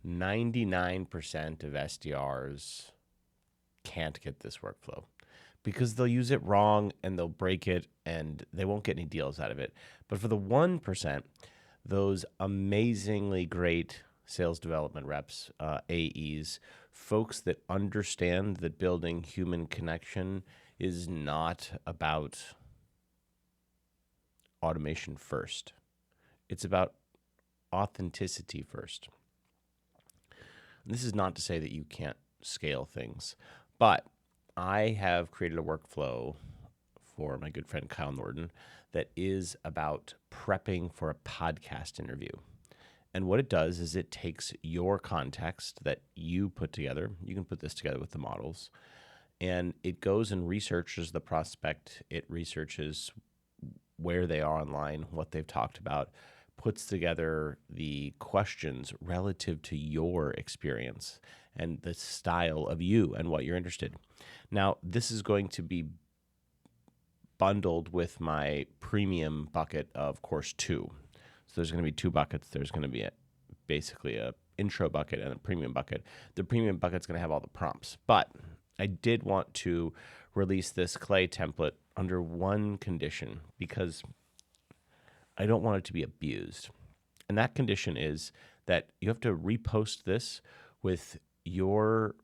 99% of SDRs can't get this workflow because they'll use it wrong and they'll break it and they won't get any deals out of it. But for the 1%, those amazingly great sales development reps, AEs, folks that understand that building human connection is not about automation first. It's about authenticity first. And this is not to say that you can't scale things, but I have created a workflow for my good friend Kyle Norton that is about prepping for a podcast interview. And what it does is it takes your context that you put together. You can put this together with the models. And it goes and researches the prospect. It researches where they are online, what they've talked about, puts together the questions relative to your experience and the style of you and what you're interested. Now, this is going to be bundled with my premium bucket of course 2. So there's going to be 2 buckets. There's going to be basically a intro bucket and a premium bucket. The premium bucket's going to have all the prompts. But I did want to release this Clay template under one condition because I don't want it to be abused. And that condition is that you have to repost this with your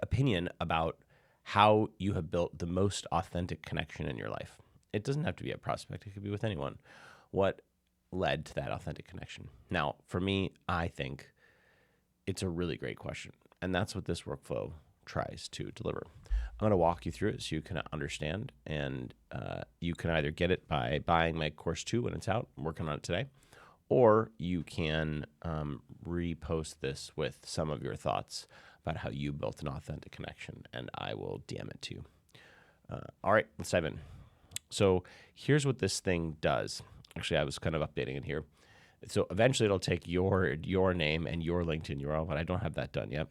opinion about how you have built the most authentic connection in your life. It doesn't have to be a prospect. It could be with anyone. What led to that authentic connection? Now, for me, I think it's a really great question. And that's what this workflow tries to deliver. I'm going to walk you through it so you can understand. And you can either get it by buying my course 2 when it's out. I'm working on it today. Or you can repost this with some of your thoughts about how you built an authentic connection, and I will DM it to you. All right, let's dive in. So here's what this thing does. Actually, I was kind of updating it here. So eventually it'll take your name and your LinkedIn URL, but I don't have that done yet.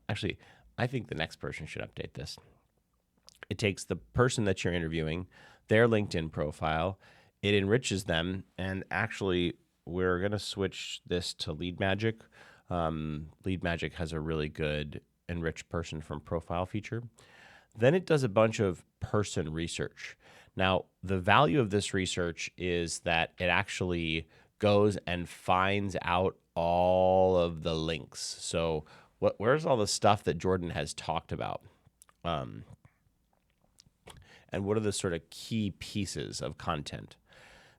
Actually, I think the next person should update this. It takes the person that you're interviewing, their LinkedIn profile, it enriches them, and actually we're going to switch this to Lead Magic. Lead Magic has a really good enrich person from profile feature. Then it does a bunch of person research. Now, the value of this research is that it actually goes and finds out all of the links. So where's all the stuff that Jordan has talked about? And what are the sort of key pieces of content?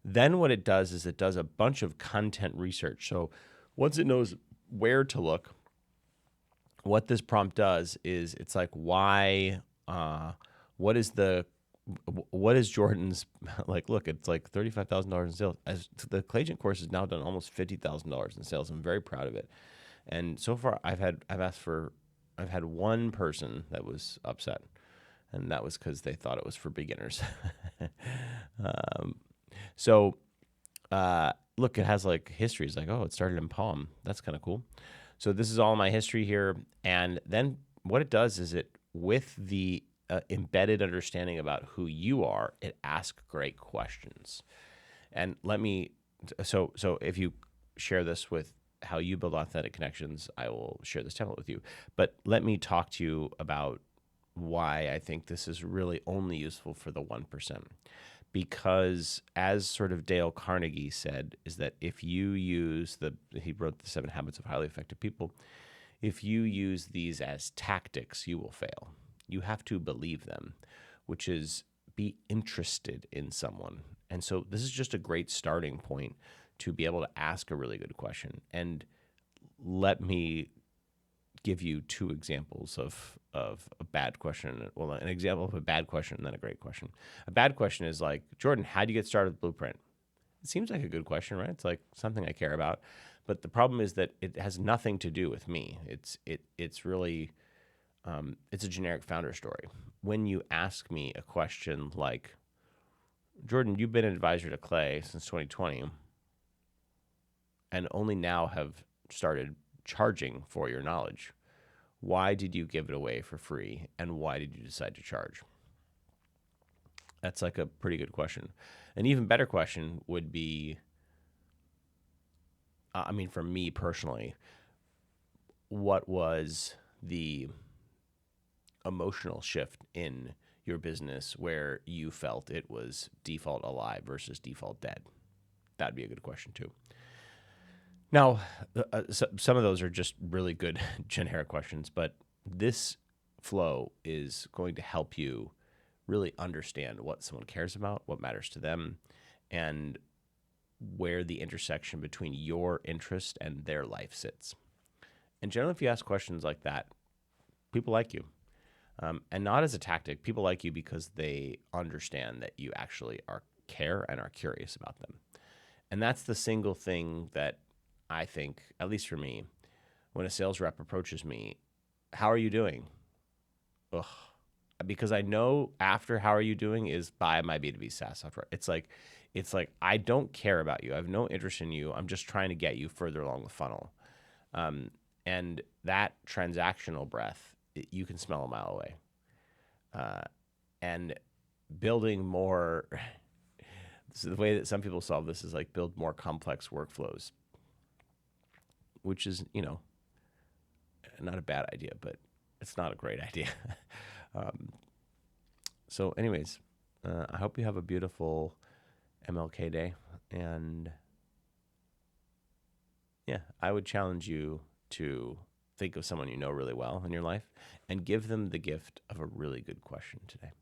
Then what it does is it does a bunch of content research. So once it knows where to look, what this prompt does is it's like, why, what is Jordan's, like, look, it's like $35,000 in sales. As the Clayagent course has now done almost $50,000 in sales. I'm very proud of it. And so far I've had one person that was upset, and that was because they thought it was for beginners. Look, it has like history. It's like, oh, it started in Palm. That's kind of cool. So this is all my history here. And then what it does is it, with the embedded understanding about who you are, it asks great questions. And so if you share this with how you build authentic connections, I will share this template with you. But let me talk to you about why I think this is really only useful for the 1%. Because as sort of Dale Carnegie said, is that if you use he wrote the 7 Habits of Highly Effective People, if you use these as tactics, you will fail. You have to believe them, which is be interested in someone. And so this is just a great starting point to be able to ask a really good question. And let me give you 2 examples of a bad question. Well, an example of a bad question and then a great question. A bad question is like, Jordan, how do you get started with Blueprint? It seems like a good question, right? It's like something I care about. But the problem is that it has nothing to do with me. It's really, it's a generic founder story. When you ask me a question like, Jordan, you've been an advisor to Clay since 2020 and only now have started charging for your knowledge. Why did you give it away for free, and why did you decide to charge? That's like a pretty good question. An even better question would be, I mean, for me personally, what was the emotional shift in your business where you felt it was default alive versus default dead? That'd be a good question too. Now, some of those are just really good generic questions, but this flow is going to help you really understand what someone cares about, what matters to them, and where the intersection between your interest and their life sits. And generally, if you ask questions like that, people like you. And not as a tactic, people like you because they understand that you actually are care and are curious about them. And that's the single thing that I think, at least for me, when a sales rep approaches me, how are you doing? Ugh. Because I know after how are you doing is buy my B2B SaaS software. It's like I don't care about you. I have no interest in you. I'm just trying to get you further along the funnel. And that transactional breath, you can smell a mile away. And building more, so the way that some people solve this is like build more complex workflows, which is, not a bad idea, but it's not a great idea. So anyways, I hope you have a beautiful MLK Day. And yeah, I would challenge you to think of someone you know really well in your life and give them the gift of a really good question today.